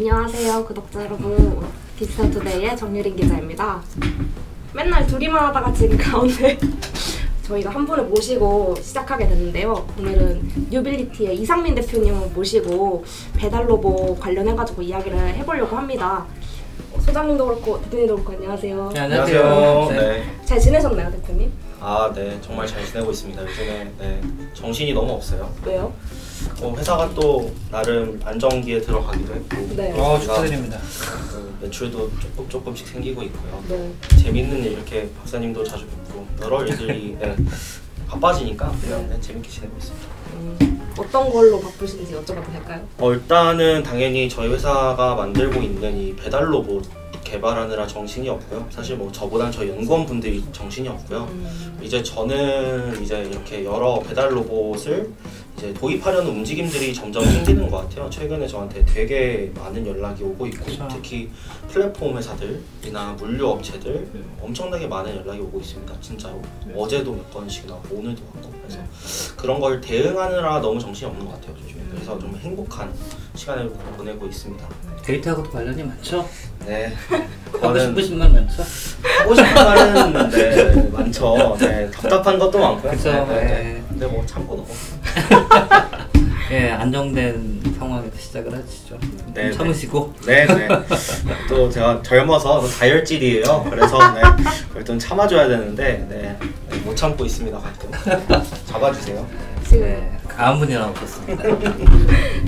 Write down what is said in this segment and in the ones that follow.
안녕하세요 구독자 여러분, 디지털투데이의 정유린 기자입니다. 맨날 둘이만 하다가 지금 가운데 저희가 한 분을 모시고 시작하게 됐는데요. 오늘은 뉴빌리티의 이상민 대표님을 모시고 배달 로봇 관련해가지고 이야기를 해보려고 합니다. 소장님도 그렇고 대표님도 그렇고 안녕하세요. 네, 안녕하세요. 네. 잘 지내셨나요, 대표님? 네, 정말 잘 지내고 있습니다. 요즘에 정신이 너무 없어요. 왜요? 회사가 또 나름 안정기에 들어가기도 했고, 네. 축하드립니다. 매출도 조금씩 생기고 있고요. 네. 재밌는 일, 이렇게 박사님도 자주 뵙고 여러 일들이 바빠지니까 그냥 재밌게 지내고 있습니다. 어떤 걸로 바쁘신지 여쭤봐도 될까요? 일단은 당연히 저희 회사가 만들고 있는 이 배달 로봇 개발하느라 정신이 없고요. 사실 뭐 저보단 저희 연구원분들이 정신이 없고요. 이제 저는 이제 이렇게 여러 배달 로봇을 이제 도입하려는 움직임들이 점점 생기는 것 같아요. 최근에 저한테 되게 많은 연락이 오고 있고, 그쵸. 특히 플랫폼 회사들이나 물류 업체들 엄청나게 많은 연락이 오고 있습니다. 진짜로. 어제도 몇 건씩 나오고 오늘도 왔고, 그래서 그런 걸 대응하느라 너무 정신이 없는 것 같아요, 요즘에. 그래서 좀 행복한 시간을 보내고 있습니다. 데이터하고도 관련이 많죠? 네. 하고 싶으신 말 많죠? 하고 싶은 말은 많죠. 답답한 것도 많고요. 그쵸. 근데 뭐 참고 넘어. 안정된 상황에서 시작을 하시죠. 참으시고. 네네. 또 제가 젊어서 다혈질이에요. 그래서 그걸 좀 참아줘야 되는데 못 참고 있습니다. 가끔. 잡아주세요. 지금 아무 분이나 없었습니다.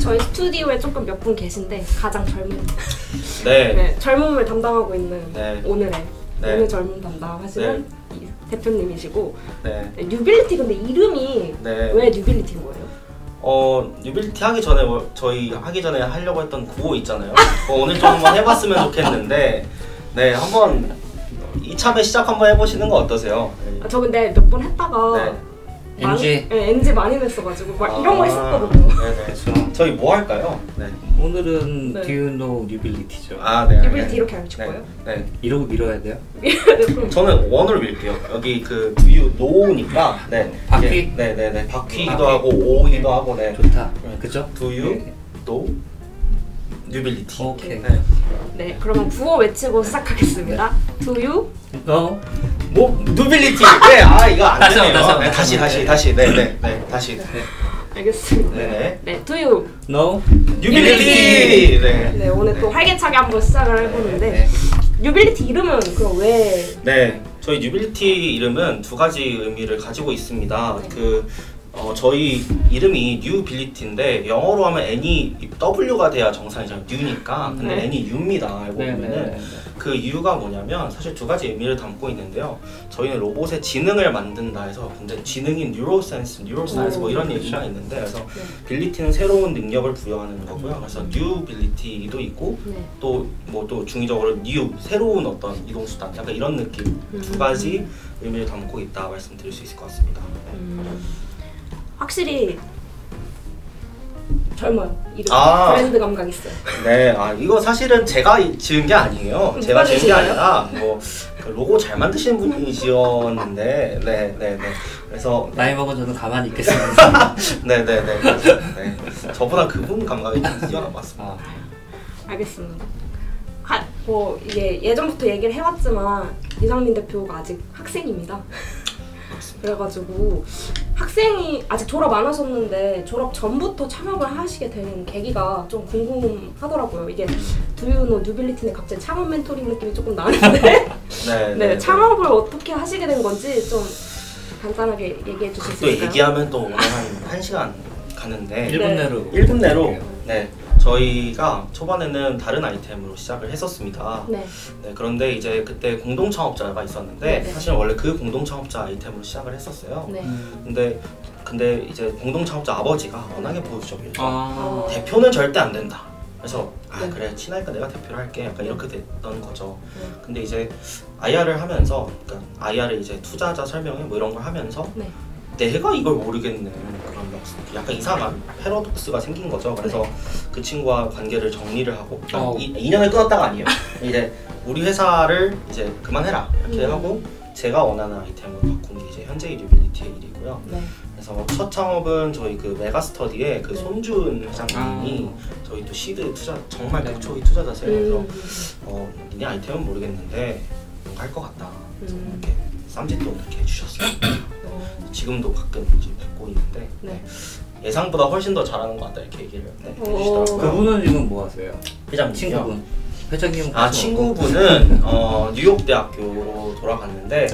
저희 스튜디오에 조금 몇 분 계신데 가장 젊은 네. 젊음을 담당하고 있는 오늘 젊음 담당하시는 이 대표님이시고 뉴빌리티 근데 이름이 왜 뉴빌리티인 거예요? 뉴빌리티 하기 전에 저희 하기 전에 하려고 했던 구호 있잖아요. 오늘 좀 한번 해봤으면 좋겠는데 한번 이참에 시작 한번 해보시는 거 어떠세요? 저 근데 몇 번 했다가 NG? NG 많이 냈어가지고 막 이런 거 했었거든요. 네네. 저희 뭐 할까요? 오늘은 Do you know Nubility죠. 뉴빌리티 이렇게 알려줄 거예요? 네. 이러고 밀어야 돼요? 저는 원으로 밀게요. 여기 그 Do you know니까 바퀴? 네네네. 바퀴기도 하고 오기도 하고 좋다. 그죠? Do you know Nubility. 오케이. 네, 그러면 구호 외치고 시작하겠습니다. Do you? 누빌리티. 이거 안 되네요. 다시. 다시. 알겠습니다. 네네. Do you? No? 뉴빌리티. 네, 오늘 또 활기차게 한번 시작을 해보는데 뉴빌리티 이름은 그럼 왜? 저희 뉴빌리티 이름은 두 가지 의미를 가지고 있습니다. 저희 이름이 뉴빌리티인데 영어로 하면 N이 W가 돼야 정상이잖아요. New니까. 근데 N이 U입니다. 알고 보면은 그 이유가 뭐냐면 사실 두 가지 의미를 담고 있는데요. 저희는 로봇의 지능을 만든다 해서 근데 지능인 뉴로사이언스 뭐 이런 얘기가 있는데 그래서 빌리티는 새로운 능력을 부여하는 거고요. 그래서 뉴빌리티도 있고 또 중의적으로 새로운 어떤 이동수단 약간 이런 느낌 두 가지 의미를 담고 있다 말씀드릴 수 있을 것 같습니다. 확실히 젊어요. 이름 브랜드 감각 있어요. 이거 사실은 제가 지은 게 아니에요. 제가 지은 게 아니라 로고 잘 만드시는 분이 지었는데 그래서 나이 먹은 저는 가만히 있겠습니다. 저보다 그분 감각이 좀 뛰어난 것 같습니다. 알겠습니다. 이게 예전부터 얘기를 해왔지만 이상민 대표가 아직 학생입니다. 그래가지고 학생이 아직 졸업 안 하셨는데 졸업 전부터 창업을 하시게 된 계기가 좀 궁금하더라고요. 이게 Do you know 뉴빌리티는 갑자기 창업 멘토링 느낌이 조금 나는데 창업을 어떻게 하시게 된 건지 좀 간단하게 얘기해 주실 수 있을까요? 또 얘기하면 또 오늘 한 1시간 가는데 1분 내로 저희가 초반에는 다른 아이템으로 시작을 했었습니다. 그런데 이제 그때 공동 창업자가 있었는데 사실 원래 그 공동 창업자 아이템으로 시작을 했었어요. 근데 이제 공동 창업자 아버지가 워낙에 보수적이어서 대표는 절대 안 된다. 그래서 그래 친하니까 내가 대표를 할게 약간 이렇게 됐던 거죠. 근데 이제 IR을 하면서 IR을 이제 투자자 설명회 뭐 이런 걸 하면서 내가 이걸 모르겠네 그런 약간 이상한 패러독스가 생긴 거죠. 그래서 그 친구와 관계를 정리를 하고 2년을 끊었다가 아니에요. 이제 우리 회사를 이제 그만해라 이렇게 하고 제가 원하는 아이템으로 바꾼 게 이제 현재의 뉴빌리티의 일이고요. 그래서 첫 창업은 저희 그 메가스터디의 그 손준 회장님이 저희 또 시드 투자 정말 극초기 투자자세요. 그래서 니네 아이템은 모르겠는데 뭔가 할 것 같다. 그래서 이렇게 쌈짓돈 이렇게 해주셨어요. 지금도 가끔 이제 뵙고 있는데 예상보다 훨씬 더 잘하는 것 같다 이렇게 얘기를 해주시더라고요. 그분은 지금 뭐 하세요? 회장님이요? 친구분. 회장님 친구분은 뉴욕 대학교로 돌아갔는데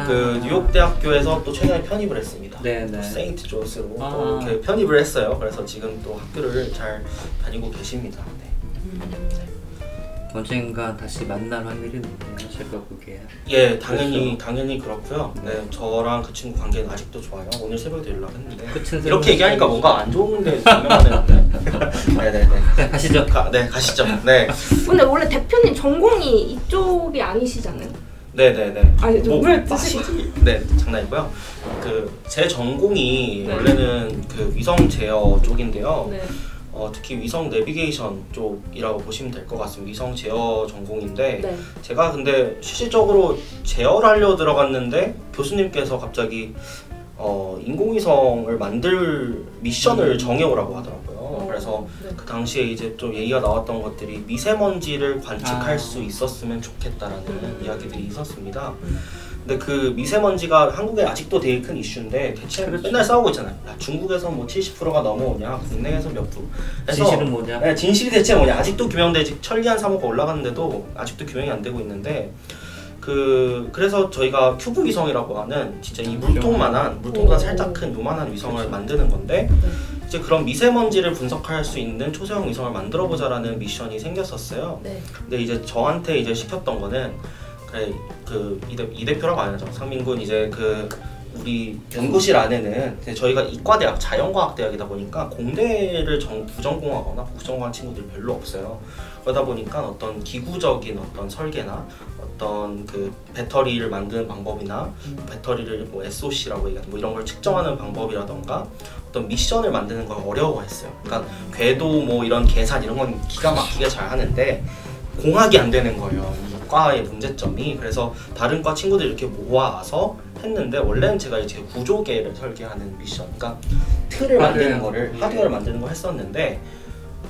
그 뉴욕 대학교에서 또 최근에 편입을 했습니다. 세인트 조스로 또 이렇게 편입을 했어요. 그래서 지금 또 학교를 잘 다니고 계십니다. 언젠가 다시 만날 확률이 높네요. 제가 보기에. 예, 당연히 그렇고요. 네, 저랑 그 친구 관계는 아직도 좋아요. 오늘 새벽에 연락했는데 이렇게 얘기하니까 뭔가 안 좋은데 분명하네요. 네네네. 가시죠. 가시죠. 네. 근데 원래 대표님 전공이 이쪽이 아니시잖아요. 네네네. 아니 왜 드시고? 네, 장난이고요. 그 제 전공이 원래는 그 위성 제어 쪽인데요. 특히 위성 내비게이션 쪽이라고 보시면 될 것 같습니다. 위성 제어 전공인데 제가 근데 실질적으로 제어를 하려 들어갔는데 교수님께서 갑자기 인공위성을 만들 미션을 정해오라고 하더라고요. 그래서 그 당시에 이제 좀 얘기가 나왔던 것들이 미세먼지를 관측할 수 있었으면 좋겠다라는 이야기들이 있었습니다. 근데 그 미세먼지가 한국에 아직도 되게 큰 이슈인데 대체 맨날 싸우고 있잖아요. 야, 중국에서 뭐 70%가 넘어오냐, 국내에서 몇 프로. 진실은 뭐냐? 네, 진실이 대체 뭐냐. 아직도 규명되지. 천리안 사고가 올라갔는데도 아직도 규명이 안 되고 있는데 그래서 저희가 큐브 위성이라고 하는 진짜 이 물통보다 살짝 큰 요만한 위성을 만드는 건데 이제 그런 미세먼지를 분석할 수 있는 초소형 위성을 만들어 보자라는 미션이 생겼었어요. 근데 이제 저한테 이제 시켰던 거는 이 대표라고 안 하죠. 상민군 이제 우리 연구실 안에는 저희가 이과대학 자연과학대학이다 보니까 공대를 부전공하거나 부전공한 친구들이 별로 없어요. 그러다 보니까 어떤 기구적인 어떤 설계나 어떤 그 배터리를 만드는 방법이나 배터리를 뭐 SOC라고 얘기하는 뭐 이런 걸 측정하는 방법이라던가 어떤 미션을 만드는 걸 어려워했어요. 그러니까 궤도 뭐 이런 계산 이런 건 기가 막히게 잘 하는데 공학이 안 되는 거예요. 이 과의 문제점이. 그래서 다른 과 친구들 이렇게 모아서 했는데 원래는 제가 이제 구조계를 설계하는 미션, 그러니까 틀을 만드는 거를 하드웨어를 만드는 걸 했었는데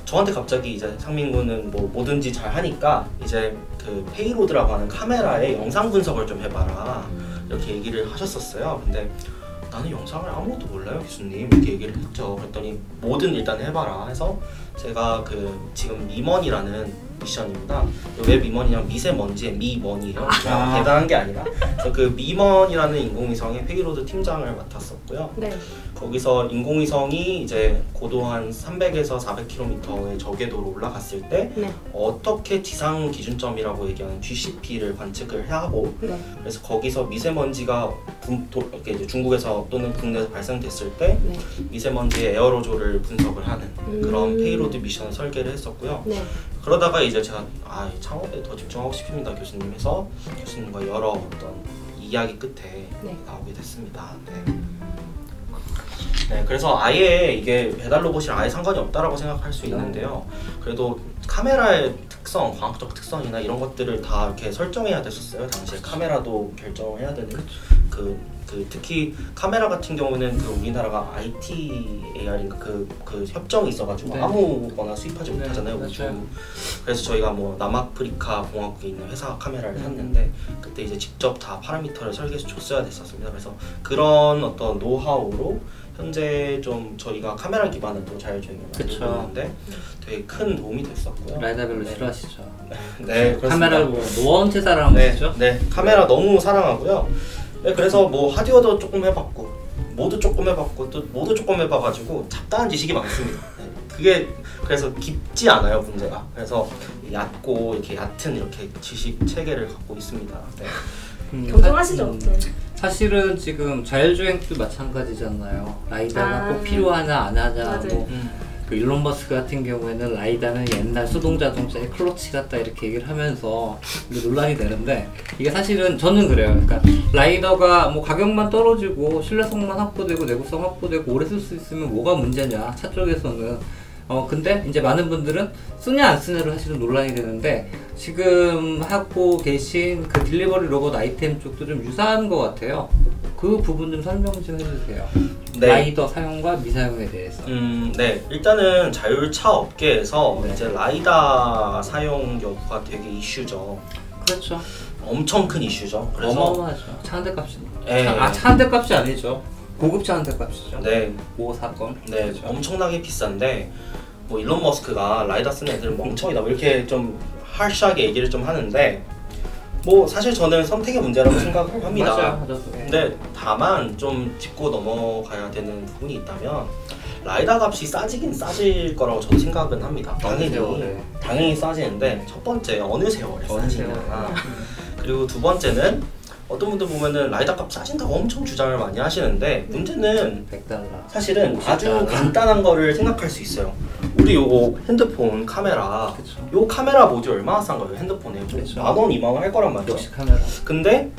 저한테 갑자기 이제 상민군은 뭐 뭐든지 잘 하니까 이제 그 페이로드라고 하는 카메라의 영상 분석을 좀 해봐라 이렇게 얘기를 하셨었어요. 근데 나는 영상을 아무것도 몰라요 교수님 이렇게 얘기를 했죠. 그랬더니 뭐든 일단 해봐라 해서 제가 지금 미먼이라는 미션입니다. 왜 미먼이냐면 미세먼지의 미먼이에요. 대단한 게 아니라 그래서 그 미먼이라는 인공위성의 페이로드 팀장을 맡았었고요. 거기서 인공위성이 이제 고도 한 300에서 400km의 저궤도로 올라갔을 때 어떻게 지상 기준점이라고 얘기하는 GCP를 관측을 하고 그래서 거기서 미세먼지가 이제 중국에서 또는 국내에서 발생됐을 때 미세먼지의 에어로졸을 분석을 하는 그런 페이로드 미션을 설계를 했었고요. 그러다가 이제 제가 창업에 더 집중하고 싶습니다 교수님 해서 교수님과 여러 어떤 이야기 끝에 나오게 됐습니다. 그래서 아예 이게 배달 로봇이랑 아예 상관이 없다라고 생각할 수 있는데요. 그래도 카메라의 특성, 과학적 특성이나 이런 것들을 다 이렇게 설정해야 됐었어요. 당시에 카메라도 결정해야 되는 특히 카메라 같은 경우는 우리나라가 ITAR인가 그 협정이 있어가지고 아무거나 수입하지 못하잖아요. 우주. 그래서 저희가 뭐 남아프리카 공화국에 있는 회사 카메라를 샀는데 그때 이제 직접 다 파라미터를 설계해서 줬어야 됐었습니다. 그래서 그런 어떤 노하우로 현재 좀 저희가 카메라 기반을 또 자율주행을 만들고 있는데 되게 큰 도움이 됐었고요. 라이다 별로 싫어하시죠? 카메라 노원체 사랑하시죠? 카메라 너무 사랑하고요. 그래서 뭐 하드웨어도 조금 해봤고 모드 조금 해봤고 또 모드 조금 해봐가지고 잡다한 지식이 많습니다. 그게 그래서 깊지 않아요 문제가. 그래서 얕고 이렇게 얕은 이렇게 지식 체계를 갖고 있습니다. 겸손하시죠? 사실은 지금 자율주행도 마찬가지잖아요. 라이다가 꼭 필요하냐 안 하냐. 그 일론 머스크 같은 경우에는 라이다는 옛날 수동자동차의 클러치 같다 이렇게 얘기를 하면서 논란이 되는데 이게 사실은 저는 그래요. 그러니까 라이더가 뭐 가격만 떨어지고 신뢰성만 확보되고 내구성 확보되고 오래 쓸 수 있으면 뭐가 문제냐 차 쪽에서는. 근데 이제 많은 분들은 쓰냐 안 쓰냐로 사실은 논란이 되는데 지금 하고 계신 그 딜리버리 로봇 아이템 쪽도 좀 유사한 것 같아요. 그 부분 좀 설명 좀 해주세요. 네. 라이더 사용과 미사용에 대해서. 네. 일단은 자율차 업계에서 네. 이제 라이다 사용 여부가 되게 이슈죠. 그렇죠. 엄청 큰 이슈죠. 그래서 어마어마하죠. 차 한 대 값이. 네. 차 한 대 값이 아니죠. 고급 차 한 대 값이죠. 네. 모 사건. 네. 그렇죠. 엄청나게 비싼데 뭐 일론 머스크가 라이다 쓰는 애들은 멍청이다 뭐 이렇게 좀 harsh하게 얘기를 좀 하는데 뭐 사실 저는 선택의 문제라고 생각합니다. 맞아요. 근데 다만 좀 짚고 넘어가야 되는 부분이 있다면 라이다 값이 싸지긴 싸질 거라고 저도 생각은 합니다. 당연히 싸지는데 첫 번째 어느 세월에 싸지냐. 그리고 두 번째는 어떤 분들 보면은 라이다 값 싸진다고 엄청 주장을 많이 하시는데 문제는 $100. 사실은 아주 간단한 거를 생각할 수 있어요. 우리 요거 핸드폰 카메라, 그쵸. 요 카메라 모듈 얼마나 싼 거예요? 핸드폰에 그쵸. 10,000원, 20,000원 할 거란 말이죠. 역시 카메라. 근데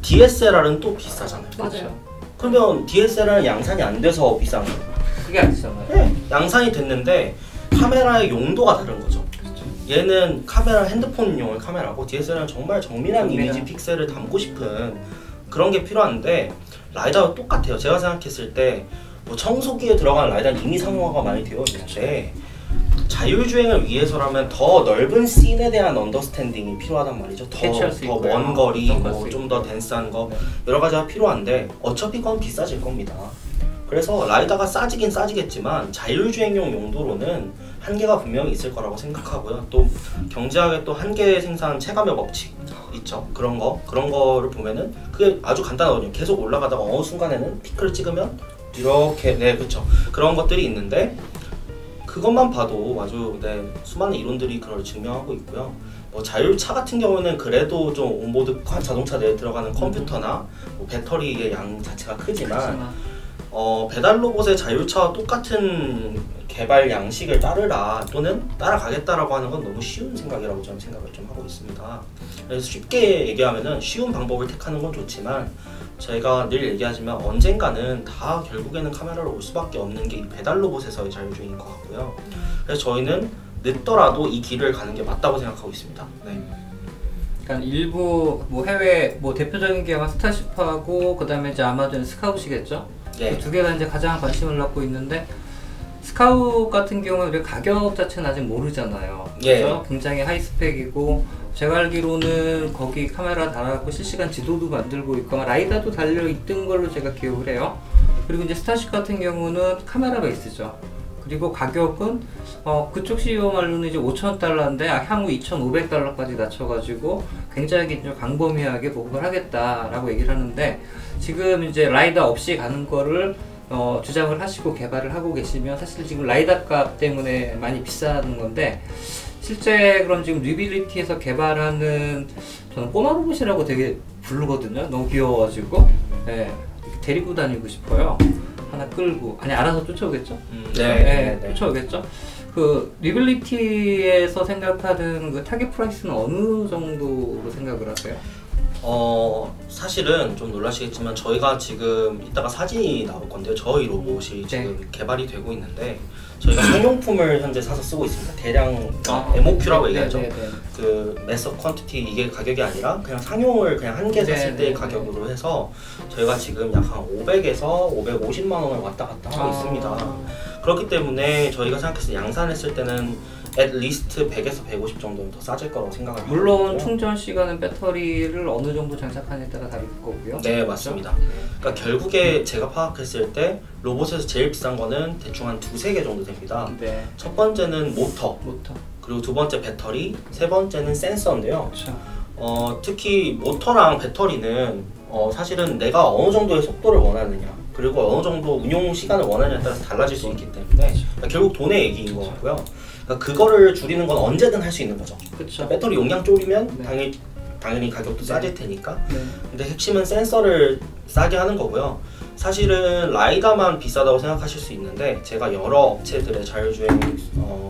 DSLR은 또 비싸잖아요. 맞아요. 그러면 DSLR은 양산이 안 돼서 비싼 거예요. 그게 아니잖아요. 네, 양산이 됐는데 카메라의 용도가 다른 거죠. 그렇죠. 얘는 카메라 핸드폰용의 카메라고 DSLR은 정말 정밀한 이미지 픽셀을 담고 싶은 그런 게 필요한데 라이다와 똑같아요. 제가 생각했을 때 뭐 청소기에 들어간 라이다는 이미 상용화가 많이 되어 있는데 자율주행을 위해서라면 더 넓은 씬에 대한 언더스탠딩이 필요하단 말이죠. 더 먼 거리, 좀 더 댄스한 거 여러 가지가 필요한데 어차피 그건 비싸질 겁니다. 그래서 라이다가 싸지긴 싸지겠지만 자율주행용 용도로는 한계가 분명히 있을 거라고 생각하고요. 또 경제학에 또 한계 생산 체감의 법칙 있죠. 그런 거를 보면은 그게 아주 간단하거든요. 계속 올라가다가 어느 순간에는 피크를 찍으면 이렇게 그렇죠. 그런 것들이 있는데 그것만 봐도 아주 수많은 이론들이 그걸 증명하고 있고요. 뭐 자율차 같은 경우는 그래도 좀 온보드 자동차 내에 들어가는 컴퓨터나 뭐 배터리의 양 자체가 크지만 배달 로봇의 자율차와 똑같은 개발 양식을 따르라 또는 따라가겠다라고 하는 건 너무 쉬운 생각이라고 저는 생각을 좀 하고 있습니다. 그래서 쉽게 얘기하면은 쉬운 방법을 택하는 건 좋지만 저희가 늘 얘기하지만 언젠가는 다 결국에는 카메라로 올 수밖에 없는 게 이 배달 로봇에서의 자율주행인 것 같고요. 그래서 저희는 늦더라도 이 길을 가는 게 맞다고 생각하고 있습니다. 네. 그러니까 일부 뭐 해외 뭐 대표적인 게 아마 스타쉽하고 그다음에 이제 아마존 스카웃이겠죠. 네. 그 두 개가 이제 가장 관심을 갖고 있는데 스카웃 같은 경우는 가격 자체는 아직 모르잖아요. 그래서 굉장히 하이스펙이고 제가 알기로는 거기 카메라 달아갖고 실시간 지도도 만들고 있고 라이다도 달려있던 걸로 제가 기억을 해요. 그리고 이제 스타쉽 같은 경우는 카메라 베이스죠. 그리고 가격은 그쪽 CEO 말로는 이제 $5,000인데 향후 $2,500까지 낮춰가지고 굉장히 좀 광범위하게 보급을 하겠다라고 얘기를 하는데 지금 이제 라이다 없이 가는 거를 주장을 하시고 개발을 하고 계시면 사실 지금 라이다 값 때문에 많이 비싸는 건데 실제 그럼 지금 뉴빌리티에서 개발하는 저는 꼬마 로봇이라고 되게 부르거든요. 너무 귀여워가지고 데리고 다니고 싶어요. 하나 끌고 알아서 쫓아오겠죠? 쫓아오겠죠? 그 뉴빌리티에서 생각하는 그 타겟 프라이스는 어느 정도로 생각을 하세요? 사실은 좀 놀라시겠지만 저희가 지금 이따가 사진이 나올 건데요. 저희 로봇이 지금 개발이 되고 있는데 저희가 상용품을 현재 사서 쓰고 있습니다. 대량 MOQ라고 얘기하죠. 그 매서 퀀티티 이게 가격이 아니라 그냥 상용을 그냥 한 개 샀을 때의 가격으로 해서 저희가 지금 약 한 500에서 550만 원을 왔다 갔다 하고 있습니다. 그렇기 때문에 저희가 생각했을 때 양산했을 때는 at least 100에서 150 정도는 더 싸질 거라고 생각을 하고 물론 충전 시간은 배터리를 어느 정도 장착하느냐에 따라 다를 거고요. 네, 맞습니다. 그러니까 결국에 제가 파악했을 때 로봇에서 제일 비싼 거는 대충 한 2-3개 정도 됩니다. 네. 첫 번째는 모터. 그리고 두 번째 배터리, 세 번째는 센서인데요. 그렇죠. 특히 모터랑 배터리는 사실은 내가 어느 정도의 속도를 원하느냐 그리고 어느 정도 운용 시간을 원하느냐에 따라서 달라질 수 있기 때문에 그러니까 결국 돈의 얘기인 것 같고요. 그러니까 그거를 줄이는 건 언제든 할 수 있는 거죠. 그쵸. 배터리 용량 줄이면 당연히 가격도 싸질 테니까. 근데 핵심은 센서를 싸게 하는 거고요. 사실은 라이다만 비싸다고 생각하실 수 있는데 제가 여러 업체들의 자율주행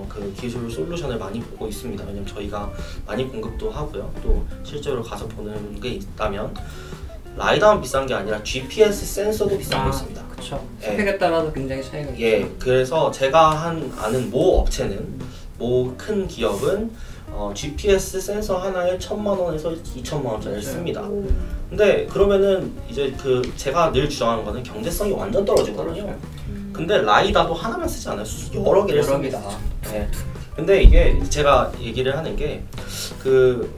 그 기술 솔루션을 많이 보고 있습니다. 왜냐면 저희가 많이 공급도 하고요. 또 실제로 가서 보는 게 있다면 라이다만 비싼 게 아니라 GPS 센서도 비싼 거 있습니다. 그렇죠. 스펙에 따라서 굉장히 차이가 있죠. 그래서 제가 아는 모 업체는 모 큰 기업은 GPS 센서 하나에 1,000만원에서 2,000만원짜리를 씁니다. 근데 그러면은 이제 제가 늘 주장하는 거는 경제성이 완전 떨어지거든요. 근데 라이다도 하나만 쓰지 않아요. 여러 개를 씁니다. 네. 근데 이게 제가 얘기를 하는 게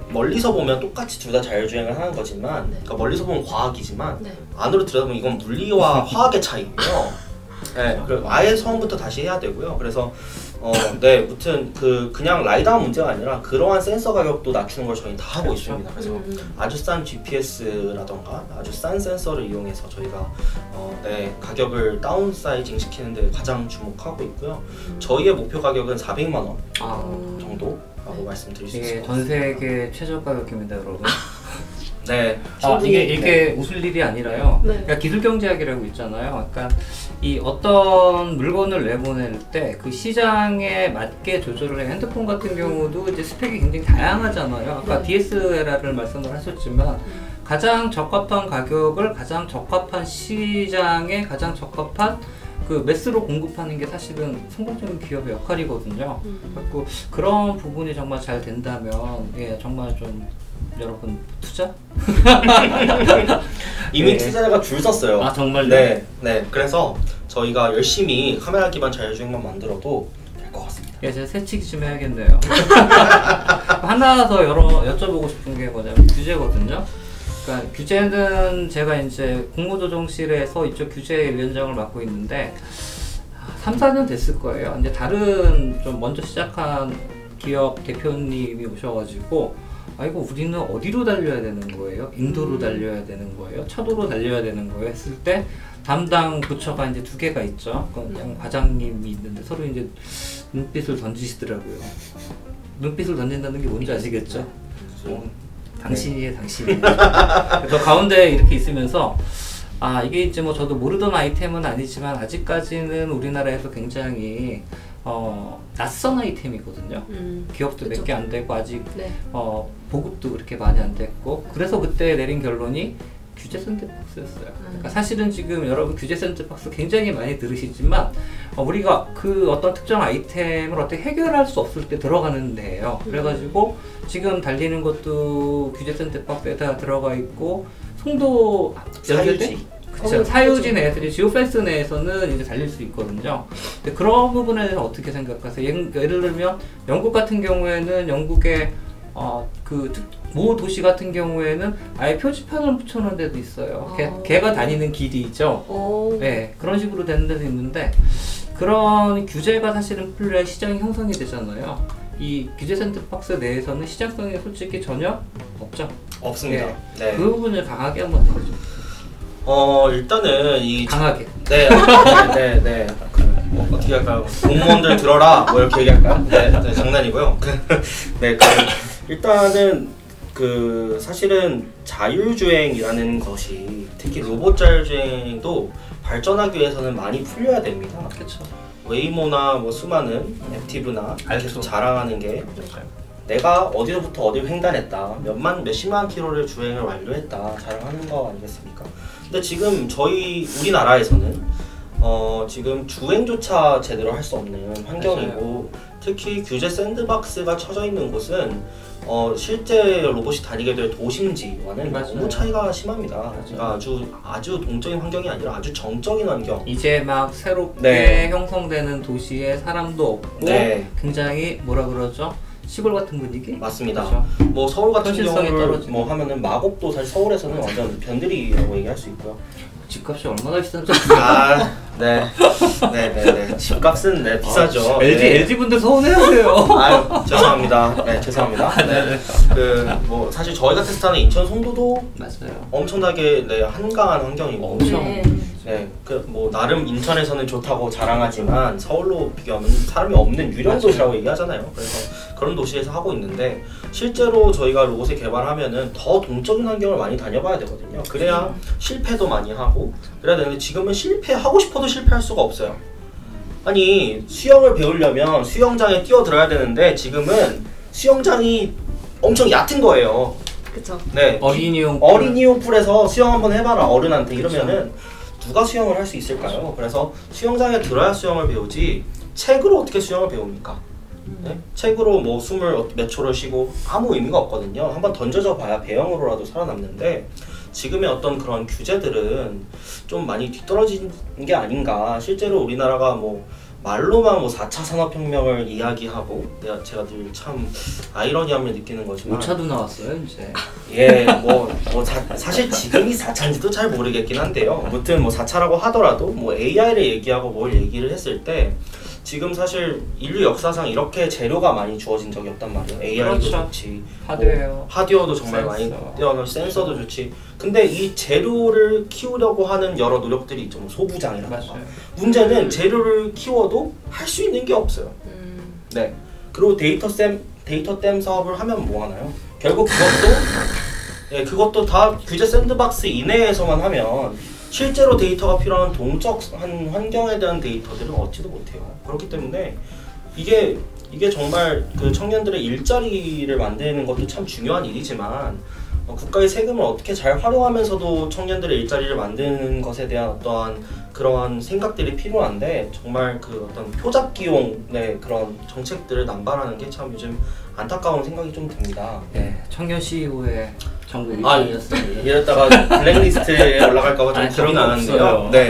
멀리서 보면 똑같이 둘 다 자율주행을 하는 거지만 그러니까 멀리서 보면 과학이지만 안으로 들여다보면 이건 물리와 화학의 차이고요. 네, 그리고 아예 처음부터 다시 해야 되고요. 그래서 네, 무튼 그냥 라이다만 문제가 아니라 그러한 센서 가격도 낮추는 걸 저희 다 하고 있습니다. 그래서 아주 싼 GPS라던가 아주 싼 센서를 이용해서 저희가 네, 가격을 다운사이징 시키는 데 가장 주목하고 있고요. 저희의 목표 가격은 400만 원 정도라고 말씀드릴 수 있습니다. 전 세계 최저 가격입니다, 여러분. 네. 이게 웃을 일이 아니라요. 그러니까 기술 경제학이라고 있잖아요. 그러니까 이 어떤 물건을 내보낼 때 그 시장에 맞게 조절을 해. 핸드폰 같은 경우도 이제 스펙이 굉장히 다양하잖아요. 아까 DSLR을 말씀을 하셨지만 가장 적합한 가격을 가장 적합한 시장에 가장 적합한 매스로 공급하는 게 사실은 성공적인 기업의 역할이거든요. 그래서 그런 부분이 정말 잘 된다면 정말 좀 여러분 투자? 이미 투자자가 줄 섰어요. 아 정말요? 네. 그래서 저희가 열심히 카메라 기반 자율주행만 만들어도 될 것 같습니다. 제가 새치기 좀 해야겠네요. 하나 더 여쭤보고 싶은 게 뭐냐면 규제거든요. 그러니까 규제는 제가 이제 국무조정실에서 이쪽 규제위원장을 맡고 있는데 3, 4년 됐을 거예요. 이제 다른 좀 먼저 시작한 기업 대표님이 오셔가지고 이거 우리는 어디로 달려야 되는 거예요? 인도로 달려야 되는 거예요? 차도로 달려야 되는 거예요? 했을 때 담당 부처가 이제 2개가 있죠. 과장님이 있는데 서로 이제 눈빛을 던지시더라고요. 눈빛을 던진다는 게 뭔지 아시겠죠? 당신이에요, 당신이. 그래서 가운데 이렇게 있으면서 이게 이제 뭐 저도 모르던 아이템은 아니지만 아직까지는 우리나라에서 굉장히 낯선 아이템이거든요. 기업도 몇 개 안 되고 아직 보급도 그렇게 많이 안 됐고 그래서 그때 내린 결론이 규제 샌드박스였어요. 그러니까 사실은 지금 여러분 규제 샌드박스 굉장히 많이 들으시지만 우리가 어떤 특정 아이템을 어떻게 해결할 수 없을 때 들어가는 데예요. 그래가지고 지금 달리는 것도 규제 샌드박스에다 들어가 있고 송도 사유지. 그쵸. 사유지 내에서 지오펜스 내에서는 이제 달릴 수 있거든요. 근데 그런 부분에 대해서 어떻게 생각하세요? 예를 들면 영국 같은 경우에는 영국의 모 도시 같은 경우에는 아예 표지판을 붙여놓은 데도 있어요. 개가 다니는 길이 있죠. 네, 그런 식으로 되는 데도 있는데 그런 규제가 사실은 풀려야 시장이 형성이 되잖아요. 이 규제 샌드박스 내에서는 시장성이 솔직히 전혀 없죠. 없습니다. 네. 그 부분을 강하게 한번 해주죠. 일단은 강하게. 네. 어떻게 할까요? 공무원들 들어라 뭐 이렇게 얘기할까요? 네, 장난이고요. 네, 일단은 사실은 자율주행이라는 것이 특히 로봇 자율주행도 발전하기 위해서는 많이 풀려야 됩니다. 그렇죠. 웨이모나 뭐 수많은 액티브나 계속 자랑하는 게 내가 어디서부터 어디를 횡단했다, 몇십만 킬로를 주행을 완료했다 자랑하는 거 아니겠습니까? 근데 지금 우리나라에서는 지금 주행조차 제대로 할 수 없는 환경이고 특히 규제 샌드박스가 쳐져 있는 곳은 실제 로봇이 다니게 될 도심지와는 너무 차이가 심합니다. 그러니까 아주 동적인 환경이 아니라 아주 정적인 환경. 이제 막 새롭게 형성되는 도시에 사람도 없고 굉장히 뭐라 그러죠? 시골 같은 분위기? 맞습니다. 그렇죠? 뭐 서울 같은 경우를 뭐 하면은 마곡도 사실 서울에서는 완전 변두리라고 얘기할 수 있고요. 집값이 얼마나 비싼지 네. 집값은 비싸죠. LG 분들 서운해하세요. 죄송합니다. 네, 죄송합니다. 뭐 사실 저희가 테스트하는 인천 송도도 맞아요. 엄청나게 한가한 환경이고 엄청. 뭐 나름 인천에서는 좋다고 자랑하지만 서울로 비교하면 사람이 없는 유령 도시라고 얘기하잖아요. 그래서 그런 도시에서 하고 있는데 실제로 저희가 로봇을 개발하면은 더 동적인 환경을 많이 다녀봐야 되거든요. 그래야 실패도 많이 하고 그래야 되는데 지금은 실패하고 싶어도 실패할 수가 없어요. 아니 수영을 배우려면 수영장에 뛰어들어야 되는데 지금은 수영장이 엄청 얕은 거예요. 그쵸. 네. 어린이용 풀에서 수영 한번 해봐라 어른한테 이러면은 누가 수영을 할 수 있을까요? 그래서 수영장에 들어야 수영을 배우지 책으로 어떻게 수영을 배웁니까? 네? 책으로 뭐 숨을 몇 초를 쉬고 아무 의미가 없거든요. 한번 던져져 봐야 배영으로라도 살아남는데 지금의 어떤 그런 규제들은 좀 많이 뒤떨어진 게 아닌가. 실제로 우리나라가 뭐 말로만 뭐 4차 산업혁명을 이야기하고 제가 늘 참 아이러니함을 느끼는 거지만 5차도 나왔어요 이제. 예, 사실 지금이 4차인지도 잘 모르겠긴 한데요. 아무튼 뭐 4차라고 하더라도 뭐 AI를 얘기하고 뭘 얘기를 했을 때 지금 사실 인류 역사상 이렇게 재료가 많이 주어진 적이 없단 말이에요. AI도 그렇죠. 좋지, 하드웨어도 정말 많이 뛰어난 센서도 좋지. 근데 이 재료를 키우려고 하는 여러 노력들이 있죠. 뭐 소부장이라든가. 문제는 재료를 키워도 할 수 있는 게 없어요. 네. 그리고 데이터댐 사업을 하면 뭐 하나요? 결국 그것도 다 규제 샌드박스 이내에서만 하면 실제로 데이터가 필요한 동적한 환경에 대한 데이터들을 얻지도 못해요. 그렇기 때문에 이게 정말 그 청년들의 일자리를 만드는 것도 참 중요한 일이지만 국가의 세금을 어떻게 잘 활용하면서도 청년들의 일자리를 만드는 것에 대한 어떠한 그러한 생각들이 필요한데 정말 그 어떤 표잡기용의 그런 정책들을 남발하는 게 참 요즘 안타까운 생각이 좀 듭니다. 네, 청년 CEO의 정부 일정이었습니다. 이랬다가 블랙리스트에 올라갈까봐 좀 겁이 나는데요. 네.